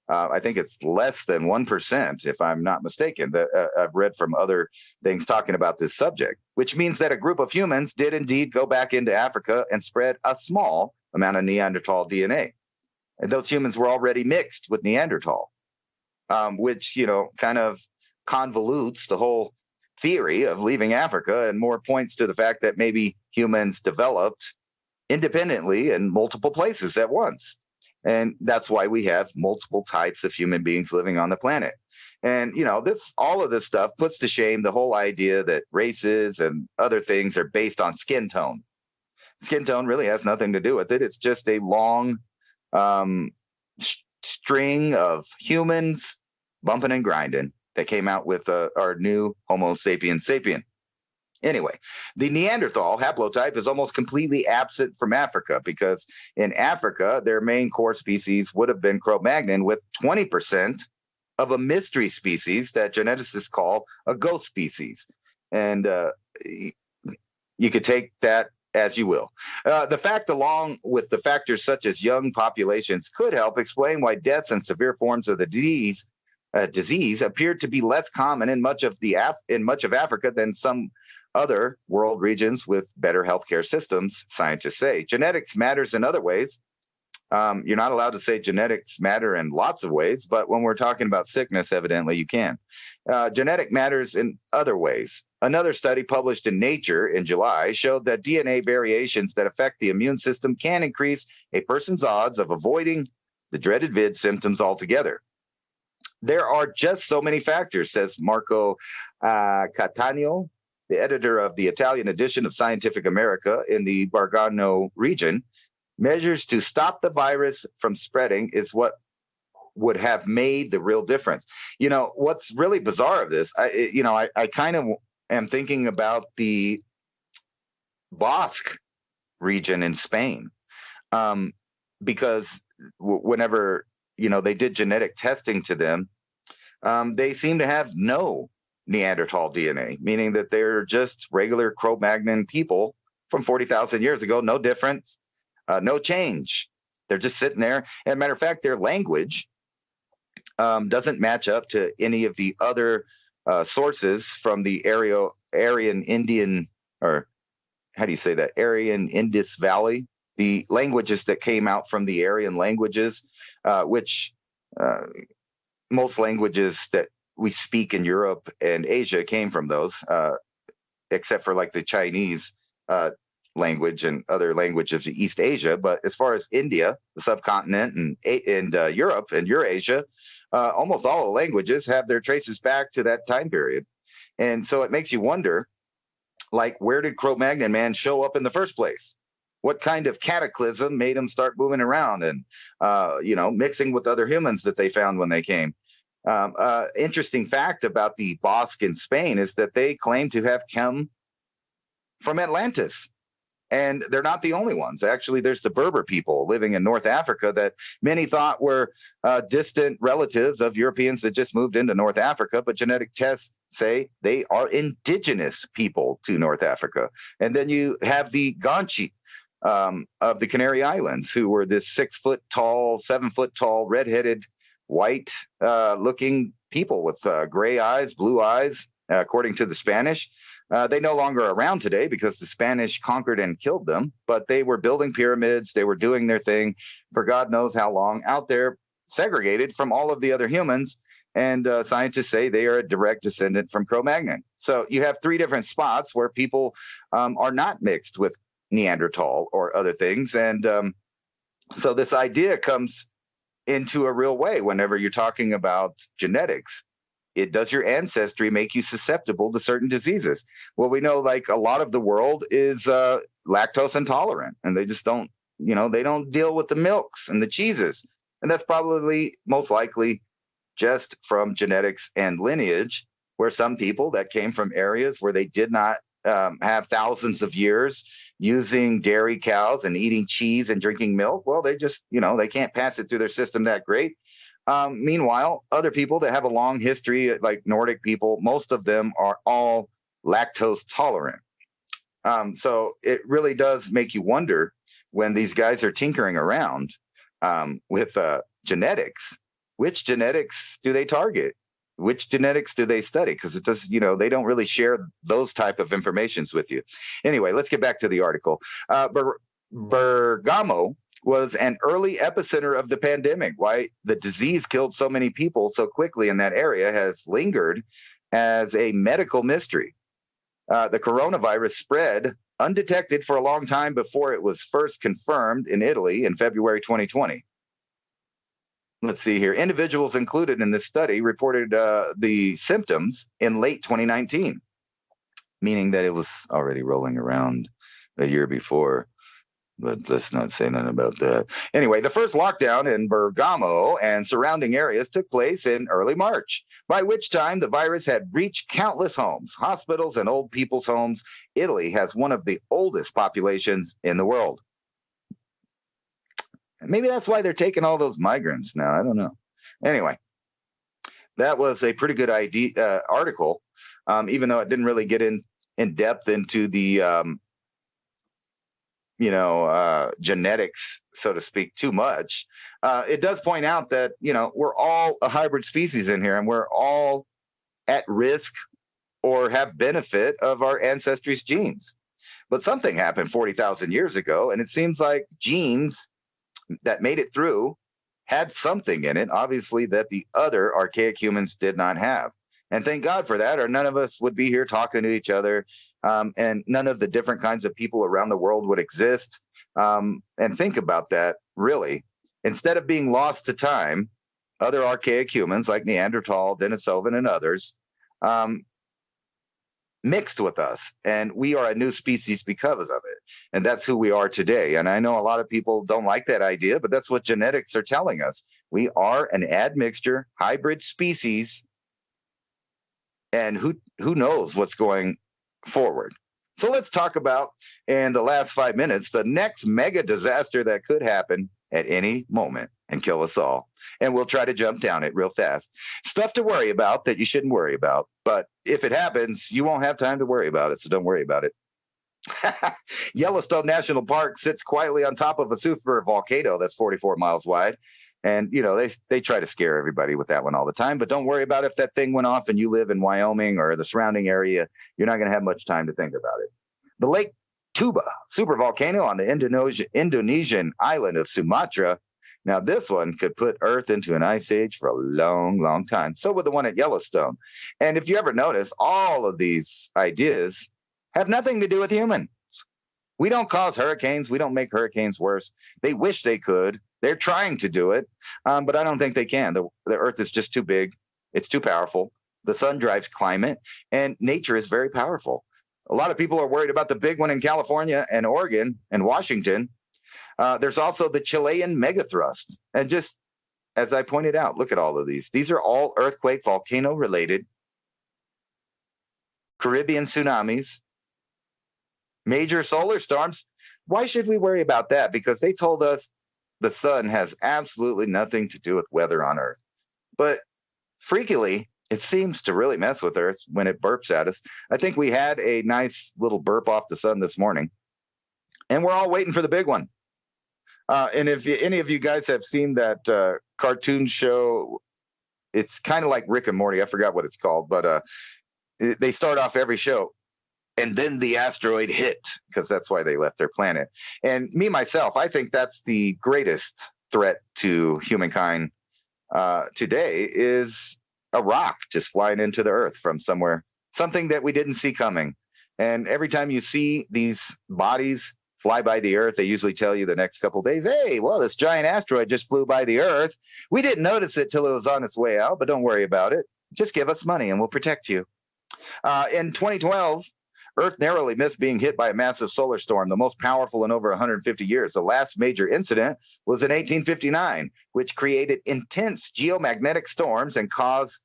I think it's less than 1%, if I'm not mistaken, that I've read from other things talking about this subject, which means that a group of humans did indeed go back into Africa and spread a small amount of Neanderthal DNA. And those humans were already mixed with Neanderthal, which, kind of convolutes the whole theory of leaving Africa and more points to the fact that maybe humans developed independently in multiple places at once. And that's why we have multiple types of human beings living on the planet. And, all of this stuff puts to shame the whole idea that races and other things are based on skin tone. Skin tone really has nothing to do with it. It's just a long string of humans bumping and grinding that came out with our new Homo sapiens sapien. Anyway, the Neanderthal haplotype is almost completely absent from Africa because in Africa, their main core species would have been Cro-Magnon with 20% of a mystery species that geneticists call a ghost species. And you could take that as you will. The fact, along with the factors such as young populations, could help explain why deaths and severe forms of the disease appeared to be less common in much of Africa than some other world regions with better healthcare systems, scientists say. Genetics matters in other ways. You're not allowed to say genetics matter in lots of ways, but when we're talking about sickness, evidently you can. Genetic matters in other ways. Another study published in Nature in July showed that DNA variations that affect the immune system can increase a person's odds of avoiding the dreaded vid symptoms altogether. There are just so many factors, says Marco Cattaneo, the editor of the Italian edition of Scientific America in the Gargano region. Measures to stop the virus from spreading is what would have made the real difference. What's really bizarre of this, I kind of am thinking about the Basque region in Spain, because whenever, they did genetic testing to them, they seem to have no Neanderthal DNA, meaning that they're just regular Cro-Magnon people from 40,000 years ago, no difference, no change. They're just sitting there. And matter of fact, their language doesn't match up to any of the other sources from the Aryan Indian, or how do you say that? Aryan Indus Valley. The languages that came out from the Aryan languages, which most languages that we speak in Europe and Asia came from those, except for like the Chinese language and other languages of East Asia. But as far as India, the subcontinent, and Europe and Eurasia, almost all the languages have their traces back to that time period. And so it makes you wonder, like, where did Cro-Magnon man show up in the first place? What kind of cataclysm made him start moving around and, mixing with other humans that they found when they came? Interesting fact about the Basque in Spain is that they claim to have come from Atlantis. And they're not the only ones. Actually, there's the Berber people living in North Africa that many thought were distant relatives of Europeans that just moved into North Africa. But genetic tests say they are indigenous people to North Africa. And then you have the Guanche of the Canary Islands, who were this 6 foot tall, 7 foot tall, redheaded, white looking people with gray eyes, blue eyes, according to the Spanish. They no longer are around today because the Spanish conquered and killed them, but they were building pyramids. They were doing their thing for God knows how long out there, segregated from all of the other humans. And scientists say they are a direct descendant from Cro-Magnon. So you have 3 different spots where people are not mixed with Neanderthal or other things. And so this idea comes into a real way whenever you're talking about genetics. Does your ancestry make you susceptible to certain diseases? Well, we know like a lot of the world is lactose intolerant, and they just don't, they don't deal with the milks and the cheeses. And that's probably most likely just from genetics and lineage, where some people that came from areas where they did not have thousands of years using dairy cows and eating cheese and drinking milk, well, they just, they can't pass it through their system that great. Meanwhile, other people that have a long history, like Nordic people, most of them are all lactose tolerant. So it really does make you wonder when these guys are tinkering around with genetics, which genetics do they target? Which genetics do they study? Because it does, they don't really share those type of informations with you. Anyway, let's get back to the article. Bergamo was an early epicenter of the pandemic. Why the disease killed so many people so quickly in that area has lingered as a medical mystery. The coronavirus spread undetected for a long time before it was first confirmed in Italy in February 2020. Let's see here. Individuals included in this study reported the symptoms in late 2019, meaning that it was already rolling around a year before. But let's not say nothing about that. Anyway, the first lockdown in Bergamo and surrounding areas took place in early March, by which time the virus had reached countless homes, hospitals, and old people's homes. Italy has one of the oldest populations in the world. Maybe that's why they're taking all those migrants now. I don't know. Anyway, that was a pretty good article, even though it didn't really get in depth into the genetics, so to speak, too much. It does point out that, we're all a hybrid species in here, and we're all at risk or have benefit of our ancestry's genes. But something happened 40,000 years ago, and it seems like genes that made it through had something in it, obviously, that the other archaic humans did not have. And thank God for that, or none of us would be here talking to each other, and none of the different kinds of people around the world would exist. And think about that, really. Instead of being lost to time, other archaic humans like Neanderthal, Denisovan, and others mixed with us, and we are a new species because of it. And that's who we are today. And I know a lot of people don't like that idea, but that's what genetics are telling us. We are an admixture, hybrid species, and who knows what's going forward. So let's talk about, in the last 5 minutes, the next mega disaster that could happen at any moment and kill us all. And we'll try to jump down it real fast. Stuff to worry about that you shouldn't worry about. But if it happens, you won't have time to worry about it, so don't worry about it. Yellowstone National Park sits quietly on top of a super volcano that's 44 miles wide. And, they try to scare everybody with that one all the time. But don't worry about if that thing went off and you live in Wyoming or the surrounding area. You're not going to have much time to think about it. The Lake Tuba supervolcano on the Indonesian island of Sumatra. Now, this one could put Earth into an ice age for a long, long time. So would the one at Yellowstone. And if you ever notice, all of these ideas have nothing to do with humans. We don't cause hurricanes. We don't make hurricanes worse. They wish they could. They're trying to do it, but I don't think they can. The Earth is just too big. It's too powerful. The sun drives climate, and nature is very powerful. A lot of people are worried about the big one in California and Oregon and Washington. There's also the Chilean megathrust. And just as I pointed out, look at all of these. These are all earthquake, volcano-related, Caribbean tsunamis, major solar storms. Why should we worry about that? Because they told us the sun has absolutely nothing to do with weather on Earth. But freakily, it seems to really mess with Earth when it burps at us. I think we had a nice little burp off the sun this morning, and we're all waiting for the big one. And if any of you guys have seen that cartoon show, it's kind of like Rick and Morty. I forgot what it's called, but they start off every show, and then the asteroid hit, because that's why they left their planet. And me, myself, I think that's the greatest threat to humankind today is a rock just flying into the Earth from somewhere, something that we didn't see coming. And every time you see these bodies fly by the Earth, they usually tell you the next couple of days, hey, well, this giant asteroid just flew by the Earth. We didn't notice it till it was on its way out, but don't worry about it. Just give us money and we'll protect you. In 2012, Earth narrowly missed being hit by a massive solar storm, the most powerful in over 150 years. The last major incident was in 1859, which created intense geomagnetic storms and caused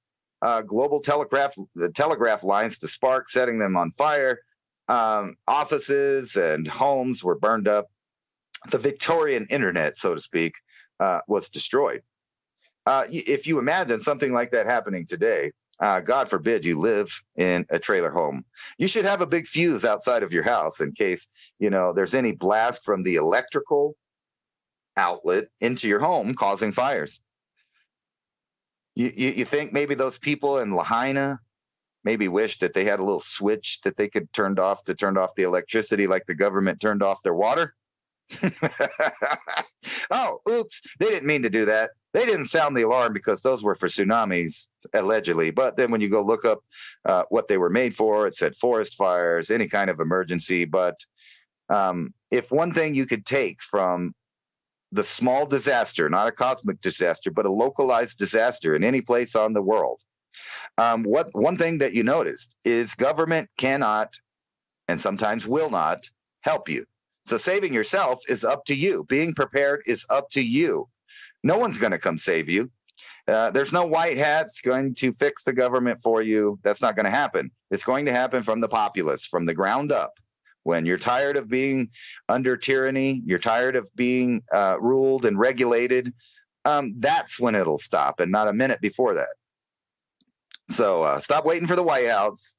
global telegraph lines to spark, setting them on fire. Offices and homes were burned up. The Victorian internet, so to speak, was destroyed. If you imagine something like that happening today, God forbid you live in a trailer home, you should have a big fuse outside of your house in case, there's any blast from the electrical outlet into your home causing fires. You think maybe those people in Lahaina maybe wish that they had a little switch that they could turn off the electricity like the government turned off their water? Oh, oops, they didn't mean to do that. They didn't sound the alarm because those were for tsunamis, allegedly. But then when you go look up what they were made for, it said forest fires, any kind of emergency. But if one thing you could take from the small disaster, not a cosmic disaster, but a localized disaster in any place on the world, one thing that you noticed is government cannot and sometimes will not help you. So saving yourself is up to you. Being prepared is up to you. No one's going to come save you. There's no white hats going to fix the government for you. That's not going to happen. It's going to happen from the populace, from the ground up. When you're tired of being under tyranny, you're tired of being ruled and regulated, that's when it'll stop, and not a minute before that. So stop waiting for the white hats.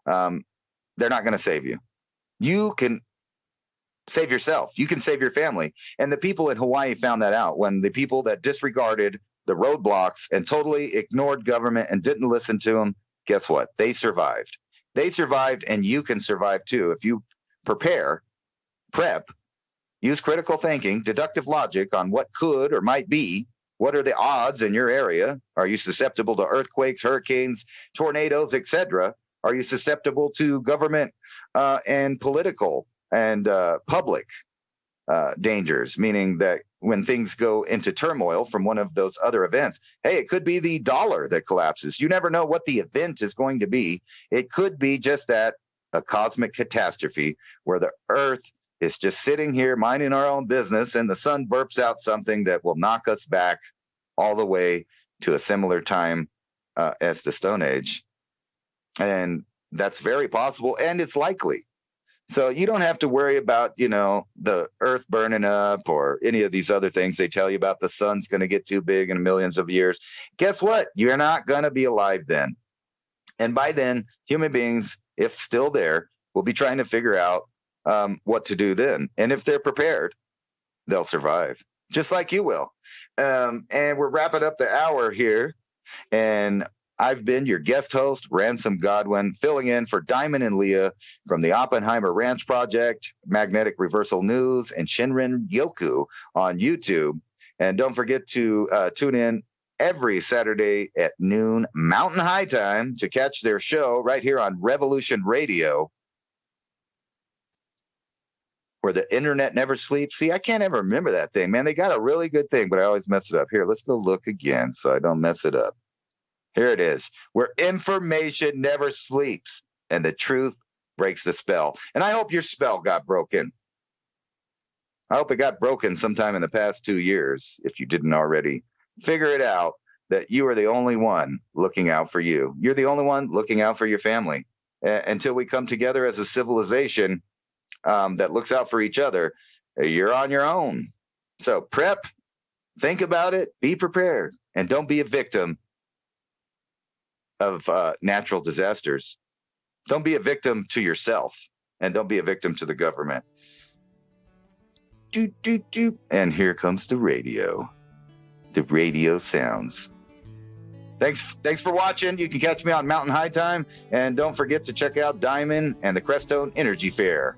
They're not going to save you. You can save yourself. You can save your family. And the people in Hawaii found that out when the people that disregarded the roadblocks and totally ignored government and didn't listen to them, guess what? They survived. They survived, and you can survive too. If you prep, use critical thinking, deductive logic on what could or might be. What are the odds in your area? Are you susceptible to earthquakes, hurricanes, tornadoes, etc.? Are you susceptible to government and political and public dangers, meaning that when things go into turmoil from one of those other events, hey, it could be the dollar that collapses. You never know what the event is going to be. It could be just that, a cosmic catastrophe where the earth is just sitting here minding our own business and the sun burps out something that will knock us back all the way to a similar time as the Stone Age. And that's very possible, and it's likely. So you don't have to worry about, the earth burning up or any of these other things they tell you about. The sun's going to get too big in millions of years. Guess what? You're not going to be alive then. And by then, human beings, if still there, will be trying to figure out what to do then. And if they're prepared, they'll survive, just like you will. And we're wrapping up the hour here. And I've been your guest host, Ransom Godwin, filling in for Diamond and Leah from the Oppenheimer Ranch Project, Magnetic Reversal News, and Shinrin Yoku on YouTube. And don't forget to tune in every Saturday at noon Mountain High Time to catch their show right here on Revolution Radio, where the internet never sleeps. See, I can't ever remember that thing, man. They got a really good thing, but I always mess it up. Here, let's go look again so I don't mess it up. Here it is, where information never sleeps and the truth breaks the spell. And I hope your spell got broken. I hope it got broken sometime in the past 2 years, if you didn't already. Figure it out that you are the only one looking out for you. You're the only one looking out for your family. Until we come together as a civilization that looks out for each other, you're on your own. So prep, think about it, be prepared, and don't be a victim of natural disasters. Don't be a victim to yourself, and don't be a victim to the government. Doot, doot, doot. And here comes the radio. The radio sounds. Thanks for watching. You can catch me on Mountain High Time, and don't forget to check out Diamond and the Crestone Energy Fair.